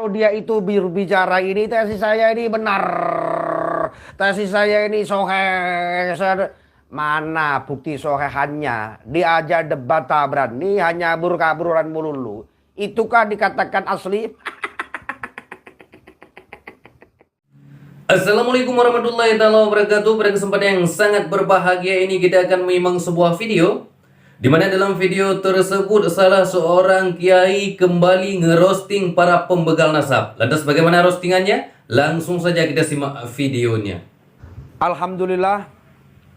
kalau dia itu berbicara ini tesis saya ini benar, tesis saya ini soheh. Mana bukti sohehannya? Dia aja debat tak berani, hanya burka-bururan mululu. Itukah dikatakan asli? Assalamualaikum warahmatullahi wabarakatuh. Pada kesempatan yang sangat berbahagia ini kita akan menyimak sebuah video di mana dalam video tersebut salah seorang kiai kembali ngerosting para pembegal nasab. Lantas bagaimana roastingannya? Langsung saja kita simak videonya. Alhamdulillah,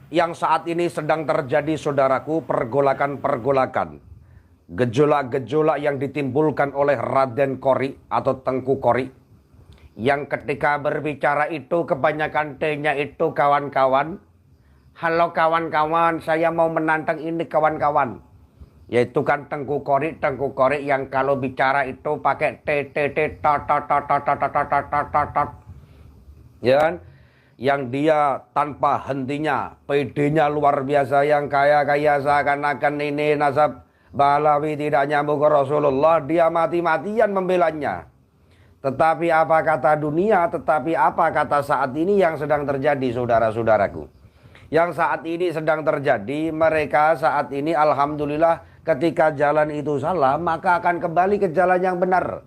yang saat ini sedang terjadi saudaraku pergolakan-pergolakan, gejolak-gejolak yang ditimbulkan oleh Raden Kori atau Tengku Kori, yang ketika berbicara itu kebanyakan T-nya itu kawan-kawan. Halo kawan-kawan, saya mau menantang ini kawan-kawan. Yaitu kan Tengku Kori yang kalau bicara itu pakai T T T ta ta ta ta ta ta ta ta ta ta ta. Ya kan? Yang dia tanpa hentinya, PD-nya luar biasa, yang kaya-kaya seakan-akan ini nasab Balawi tidak nyambung ke Rasulullah, dia mati-matian membelanya. Tetapi apa kata dunia, tetapi apa kata saat ini yang sedang terjadi saudara-saudaraku. Yang saat ini sedang terjadi, mereka saat ini alhamdulillah ketika jalan itu salah, maka akan kembali ke jalan yang benar.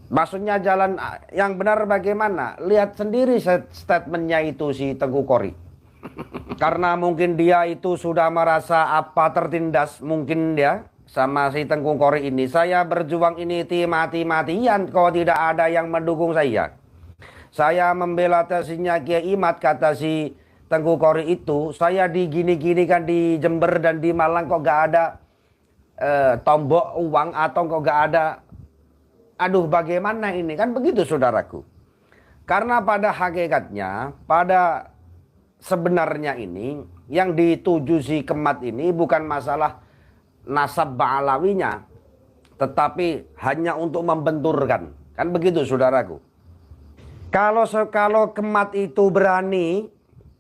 Maksudnya jalan yang benar bagaimana? Lihat sendiri statementnya itu si Tengku Kori. Karena mungkin dia itu sudah merasa apa tertindas, mungkin dia sama si Tengku Kori ini. Saya berjuang ini mati-matian kalau tidak ada yang mendukung saya. Saya membela tesisnya Kiai Imad, kata si Tengku Kori itu. Saya digini-gini kan di Jember dan di Malang kok gak ada tombok uang atau kok gak ada. Aduh bagaimana ini, kan begitu saudaraku. Karena pada hakikatnya, pada sebenarnya ini, yang dituju si Kemat ini bukan masalah nasab Ba'alawinya, tetapi hanya untuk membenturkan. Kan begitu saudaraku. Kalau Kemat itu berani,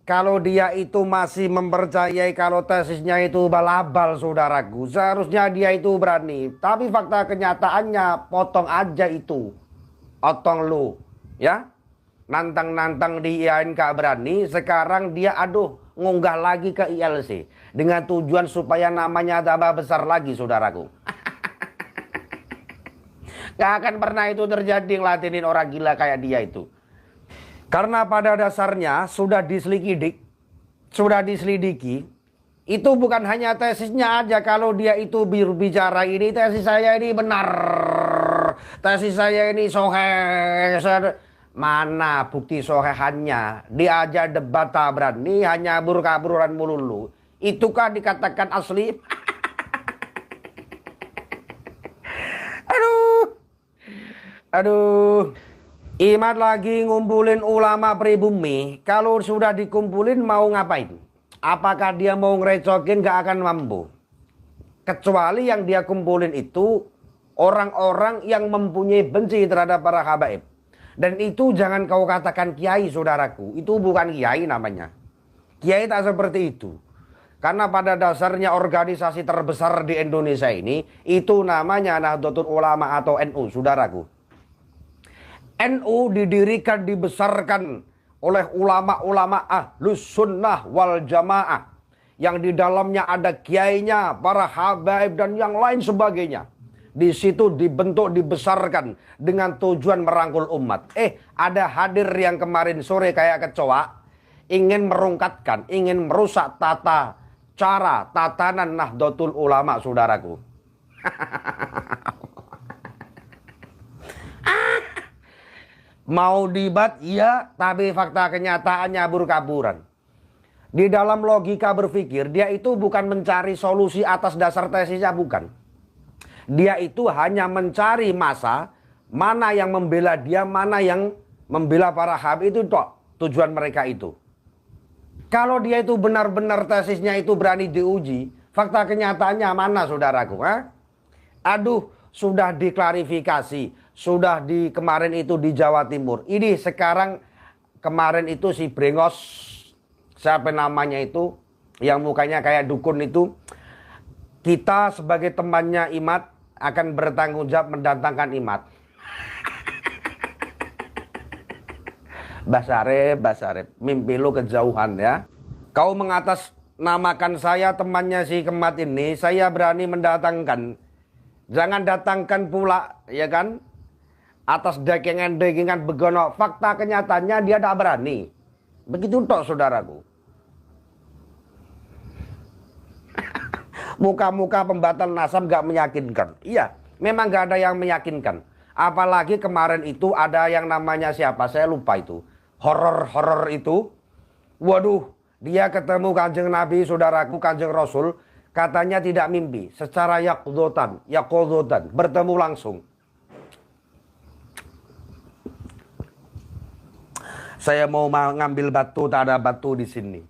kalau dia itu masih mempercayai kalau tesisnya itu balabal saudaraku, seharusnya dia itu berani. Tapi fakta kenyataannya potong aja itu. Otong lu. Ya. Nantang-nantang di IAIN gak berani. Sekarang dia ngunggah lagi ke ILC. Dengan tujuan supaya namanya tambah besar lagi saudaraku. Gak akan pernah itu terjadi ngelatinin orang gila kayak dia itu. Karena pada dasarnya sudah diselidiki, itu bukan hanya tesisnya aja. Kalau dia itu berbicara ini tesis saya ini benar, tesis saya ini soheh. Mana bukti sohehannya? Dia aja debat tak berani, hanya burka-bururan mululu. Itukah dikatakan asli? Aduh. Imad lagi ngumpulin ulama pribumi. Kalau sudah dikumpulin mau ngapain? Apakah dia mau ngerecokin? Gak akan mampu. Kecuali yang dia kumpulin itu orang-orang yang mempunyai benci terhadap para habaib. Dan itu jangan kau katakan kiai saudaraku. Itu bukan kiai namanya. Kiai tak seperti itu. Karena pada dasarnya organisasi terbesar di Indonesia ini, itu namanya Nahdlatul Ulama atau NU saudaraku. NU didirikan, dibesarkan oleh ulama-ulama Ahlus Sunnah wal Jamaah. Yang di dalamnya ada kiainya, para habaib dan yang lain sebagainya. Di situ dibentuk, dibesarkan dengan tujuan merangkul umat. Ada hadir yang kemarin sore kayak kecoa, ingin merungkatkan, ingin merusak tatanan Nahdlatul Ulama saudaraku. Mau debat iya, tapi fakta kenyataannya kabur-kaburan. Di dalam logika berpikir, dia itu bukan mencari solusi atas dasar tesisnya, bukan. Dia itu hanya mencari masa, mana yang membela dia, mana yang membela para habib, itu tujuan mereka itu. Kalau dia itu benar-benar tesisnya itu berani diuji, fakta kenyataannya mana saudaraku? Sudah diklarifikasi. Sudah kemarin itu di Jawa Timur. Ini sekarang kemarin itu si Brengos, siapa namanya itu, yang mukanya kayak dukun itu. Kita sebagai temannya Imad akan bertanggung jawab mendatangkan Imad. Basarep, mimpi lu kejauhan ya. Kau mengatasnamakan saya temannya si Kemat ini, saya berani mendatangkan. Jangan datangkan pula, ya kan? Atas dekingan-dekingan begono. Fakta kenyataannya dia tidak berani. Begitu tok saudaraku. Muka-muka pembatal nasab gak meyakinkan. Iya, memang gak ada yang meyakinkan. Apalagi kemarin itu ada yang namanya siapa, saya lupa itu. Horor-horor itu. Waduh, dia ketemu Kanjeng Nabi, saudaraku, Kanjeng Rasul. Katanya tidak mimpi. Secara yaqdzotan, bertemu langsung. Saya mau ngambil batu, tak ada batu di sini.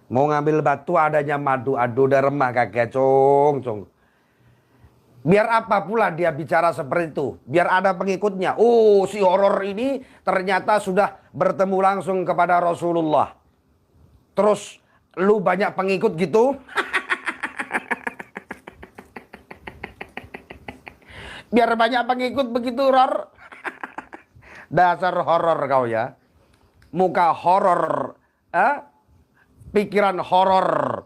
Mau ngambil batu adanya madu, aduh udah remah kakek, cong. Biar apa pula dia bicara seperti itu? Biar ada pengikutnya. Oh, si horor ini ternyata sudah bertemu langsung kepada Rasulullah. Terus, lu banyak pengikut gitu? Biar banyak pengikut begitu, horor. Dasar horor kau ya. Muka horor. Pikiran horor.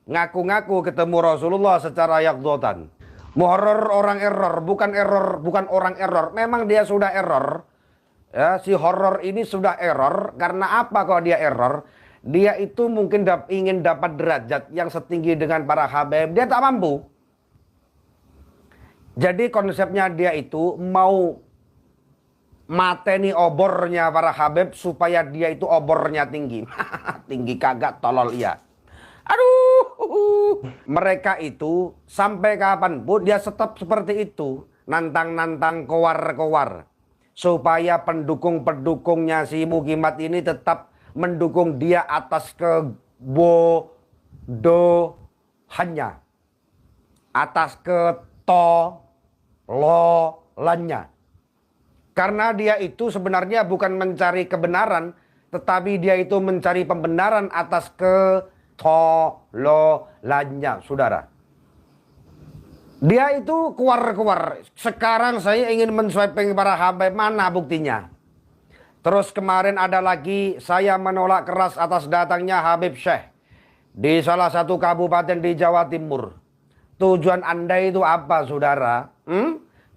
Ngaku-ngaku ketemu Rasulullah secara yaqdzotan. Horor orang error, bukan orang error. Memang dia sudah error. Ya, si horor ini sudah error. Karena apa kalau dia error? Dia itu mungkin ingin dapat derajat yang setinggi dengan para habaib. Dia tak mampu. Jadi konsepnya dia itu mau mateni obornya para habib supaya dia itu obornya tinggi. Tinggi kagak, tolol iya. Aduh. Mereka itu sampai kapanpun dia tetap seperti itu. Nantang-nantang kowar-kowar. Supaya pendukung-pendukungnya si Mukimat ini tetap mendukung dia atas kebodohannya. Atas ketololannya. Karena dia itu sebenarnya bukan mencari kebenaran, tetapi dia itu mencari pembenaran atas ketololannya, saudara. Dia itu keluar-keluar. Sekarang saya ingin menswiping para habaib, mana buktinya? Terus kemarin ada lagi, saya menolak keras atas datangnya Habib Syekh di salah satu kabupaten di Jawa Timur. Tujuan Anda itu apa, saudara?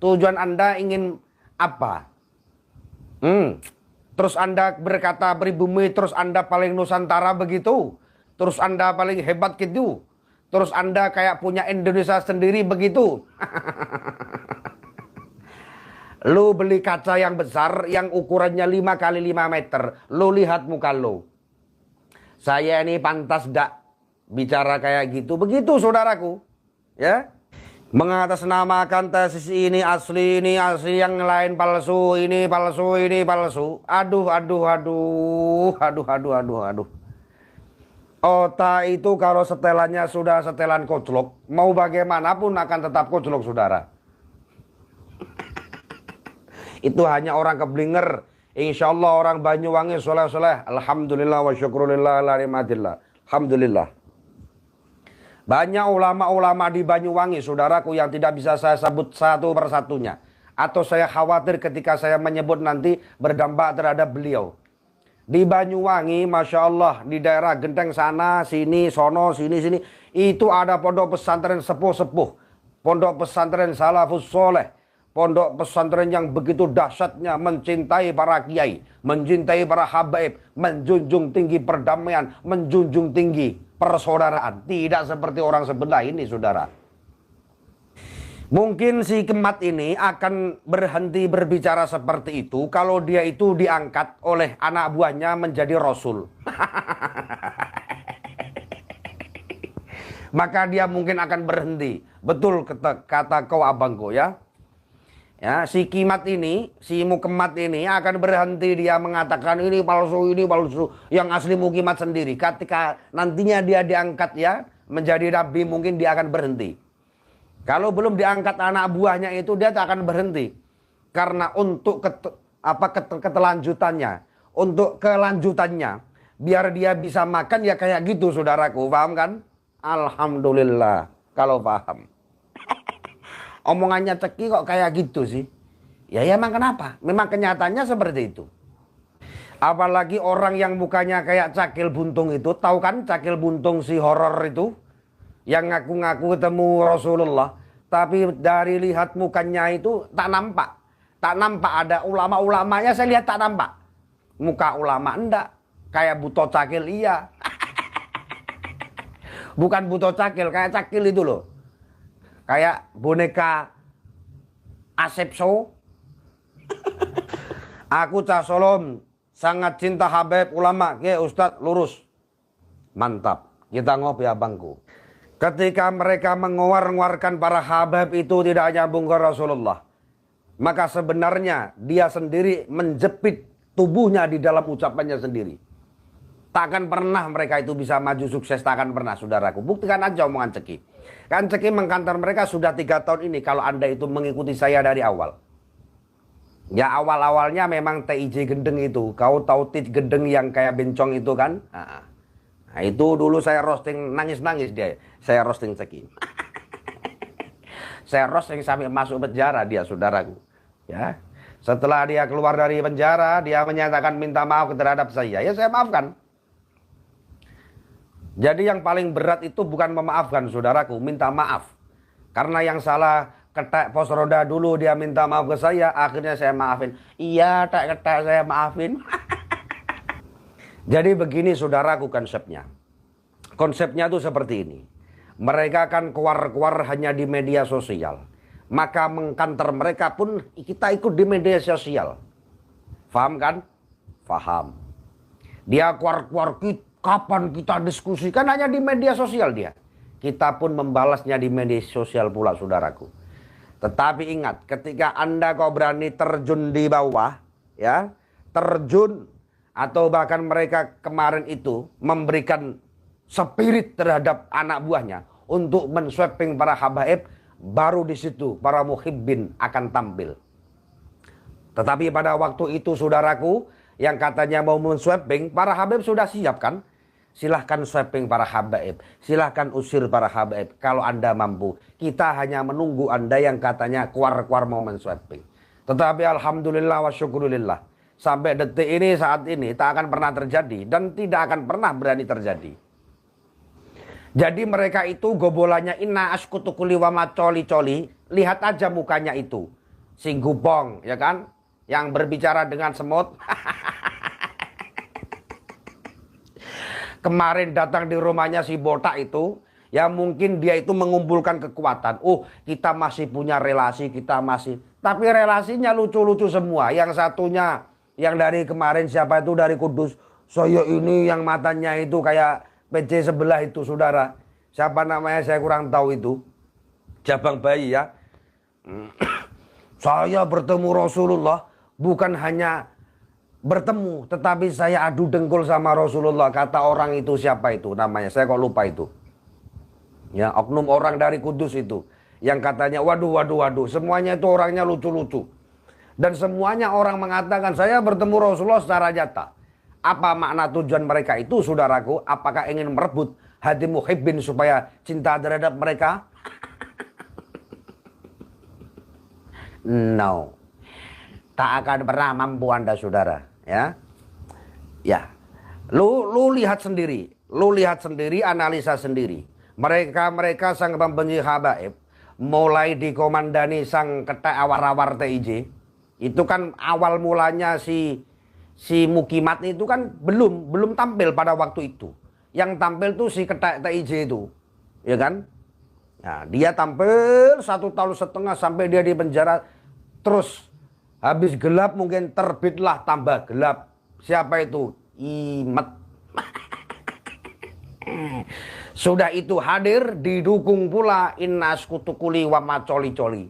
Tujuan Anda ingin apa? Terus Anda berkata pribumi, terus Anda paling Nusantara begitu? Terus Anda paling hebat gitu? Terus Anda kayak punya Indonesia sendiri begitu? Lu beli kaca yang besar, yang ukurannya 5 kali 5 meter. Lu lihat muka lu. Saya ini pantas dak bicara kayak gitu? Begitu saudaraku. Ya. Mengatasnamakan tesis ini asli, yang lain palsu, ini palsu, ini palsu. Aduh. Otak itu kalau setelannya sudah setelan koclok, mau bagaimanapun akan tetap koclok, saudara. Itu hanya orang keblinger. Insya Allah orang Banyuwangi soleh-soleh. Alhamdulillah wa syukurillah ala nikmatillah. Alhamdulillah. Banyak ulama-ulama di Banyuwangi, saudaraku, yang tidak bisa saya sebut satu persatunya. Atau saya khawatir ketika saya menyebut nanti berdampak terhadap beliau. Di Banyuwangi, Masya Allah, di daerah Genteng sana, sini, sono, sini. Itu ada pondok pesantren sepuh-sepuh. Pondok pesantren salafus soleh. Pondok pesantren yang begitu dahsyatnya mencintai para kiai. Mencintai para habaib. Menjunjung tinggi perdamaian. Menjunjung tinggi persaudaraan. Tidak seperti orang sebelah ini, saudara. Mungkin si Kemat ini akan berhenti berbicara seperti itu kalau dia itu diangkat oleh anak buahnya menjadi rasul. Maka dia mungkin akan berhenti. Betul kata kau abangku ya. Ya, si Kimat ini, si Mukemat ini akan berhenti, dia mengatakan ini palsu, yang asli Mukimat sendiri. Ketika nantinya dia diangkat ya menjadi nabi, mungkin dia akan berhenti. Kalau belum diangkat anak buahnya itu, dia tak akan berhenti. Karena untuk ketelanjutannya, untuk kelanjutannya, biar dia bisa makan ya kayak gitu, saudaraku, paham kan? Alhamdulillah kalau paham. Omongannya Ceki kok kayak gitu sih? Ya emang kenapa? Memang kenyataannya seperti itu. Apalagi orang yang mukanya kayak Cakil Buntung itu. Tahu kan Cakil Buntung si horor itu? Yang ngaku-ngaku ketemu Rasulullah. Tapi dari lihat mukanya itu tak nampak. Tak nampak ada ulama-ulamanya, saya lihat tak nampak. Muka ulama enggak. Kayak Buto Cakil iya. Bukan Buto Cakil, kayak Cakil itu loh. Kayak boneka Asepso. Aku Cah Solom sangat cinta Habib ulama. Ke Ustadz lurus. Mantap. Kita ngopi abangku. Ketika mereka menguar-nguarkan para Habib itu tidak nyambung ke Rasulullah. Maka sebenarnya dia sendiri menjepit tubuhnya di dalam ucapannya sendiri. Takkan pernah mereka itu bisa maju sukses, takkan pernah saudaraku. Buktikan aja omongan Ceki. Kan Ceki mengkantor mereka sudah 3 tahun ini kalau Anda itu mengikuti saya dari awal. Ya awal-awalnya memang TIJ gendeng itu. Kau tahu tit gendeng yang kayak bencong itu kan? Nah, itu dulu saya roasting nangis-nangis dia. Saya roasting Ceki. Saya roasting sampai masuk penjara dia saudaraku. Ya. Setelah dia keluar dari penjara, dia menyatakan minta maaf terhadap saya. Ya saya maafkan. Jadi yang paling berat itu bukan memaafkan saudaraku, minta maaf. Karena yang salah ketek pos roda dulu dia minta maaf ke saya, akhirnya saya maafin. Iya, ketek saya maafin. Jadi begini saudaraku konsepnya. Konsepnya tuh seperti ini. Mereka kan keluar-keluar hanya di media sosial. Maka mengkanter mereka pun kita ikut di media sosial. Faham kan? Faham. Dia keluar-keluar kapan kita diskusikan hanya di media sosial dia. Kita pun membalasnya di media sosial pula saudaraku. Tetapi ingat, ketika Anda kau berani terjun di bawah, ya, terjun atau bahkan mereka kemarin itu memberikan spirit terhadap anak buahnya untuk mensweeping para habaib, baru di situ para muhibbin akan tampil. Tetapi pada waktu itu saudaraku, yang katanya mau mensweeping, para habaib sudah siap kan? Silahkan sweeping para habaib. Silahkan usir para habaib. Kalau Anda mampu. Kita hanya menunggu Anda yang katanya keluar-keluar mau mensweeping. Tetapi alhamdulillah wa syukurillah. Sampai detik ini saat ini tak akan pernah terjadi. Dan tidak akan pernah berani terjadi. Jadi mereka itu gobolannya inna askutukuli wa macoli-coli. Lihat aja mukanya itu. Si Gubong ya kan. Yang berbicara dengan semut. Kemarin datang di rumahnya si botak itu, ya mungkin dia itu mengumpulkan kekuatan. Oh, kita masih punya relasi, kita masih. Tapi relasinya lucu-lucu semua. Yang satunya, yang dari kemarin siapa itu dari Kudus. Saya ini yang matanya itu kayak PC sebelah itu, saudara. Siapa namanya saya kurang tahu itu. Jabang bayi ya. Saya bertemu Rasulullah bukan hanya bertemu, tetapi saya adu dengkul sama Rasulullah. Kata orang itu siapa itu namanya, saya kok lupa itu. Ya, oknum orang dari Kudus itu. Yang katanya, waduh, semuanya itu orangnya lucu-lucu. Dan semuanya orang mengatakan, saya bertemu Rasulullah secara nyata. Apa makna tujuan mereka itu, saudaraku? Apakah ingin merebut hati muhibbin supaya cinta terhadap mereka? No. Tak akan pernah mampu Anda, saudara. Ya, ya, lu lihat sendiri, analisa sendiri. Mereka sang pembenci habaib, mulai dikomandani sang ketek awar-awar TIJ, itu kan awal mulanya si Mukimat itu kan belum tampil pada waktu itu. Yang tampil tuh si ketek TIJ itu, ya kan? Nah, dia tampil 1,5 tahun sampai dia di penjara terus. Habis gelap mungkin terbitlah tambah gelap. Siapa itu? Imet. Sudah itu hadir didukung pula innas kutukuli wa macoli-coli.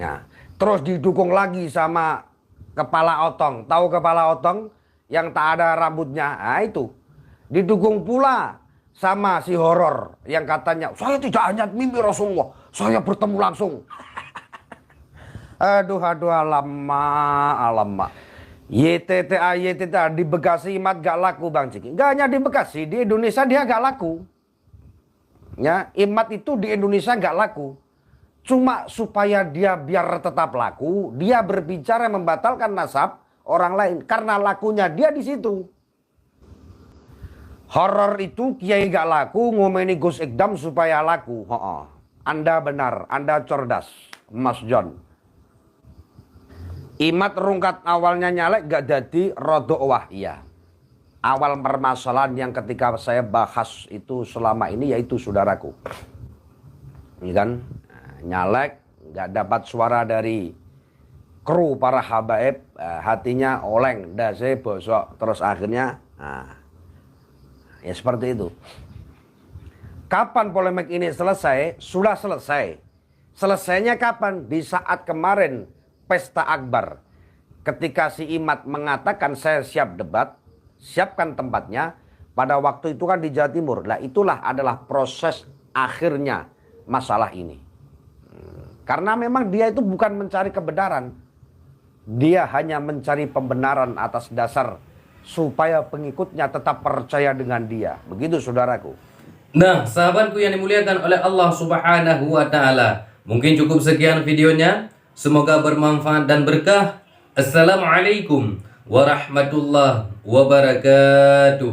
Nah, terus didukung lagi sama kepala otong. Tahu kepala otong yang tak ada rambutnya? Nah, itu. Didukung pula sama si horor yang katanya, saya tidak hanya mimpi Rasulullah, saya bertemu langsung. Aduh, alamak. YTTA di Bekasi Imat gak laku Bang Ciki. Gak hanya di Bekasi, di Indonesia dia gak laku. Ya, Imat itu di Indonesia gak laku. Cuma supaya dia biar tetap laku, dia berbicara membatalkan nasab orang lain karena lakunya dia di situ. Horor itu kiai gak laku, ngomeni Gus Ikdam supaya laku. Anda benar, Anda cerdas, Mas John. Imat rungkat awalnya nyalek gak jadi rodok wahya. Awal permasalahan yang ketika saya bahas itu selama ini yaitu saudaraku. Ini kan nyalek, gak dapat suara dari kru para habaib, hatinya oleng, dasi bosok, terus akhirnya ya seperti itu. Kapan polemik ini selesai? Sudah selesai. Selesainya kapan? Di saat kemarin pesta akbar. Ketika si Imat mengatakan saya siap debat, siapkan tempatnya. Pada waktu itu kan di Jawa Timur. Nah itulah adalah proses akhirnya masalah ini. Karena memang dia itu bukan mencari kebenaran. Dia hanya mencari pembenaran atas dasar supaya pengikutnya tetap percaya dengan dia. Begitu saudaraku. Nah, sahabatku yang dimuliakan oleh Allah Subhanahu wa Ta'ala, mungkin cukup sekian videonya. Semoga bermanfaat dan berkah. Assalamualaikum warahmatullahi wabarakatuh.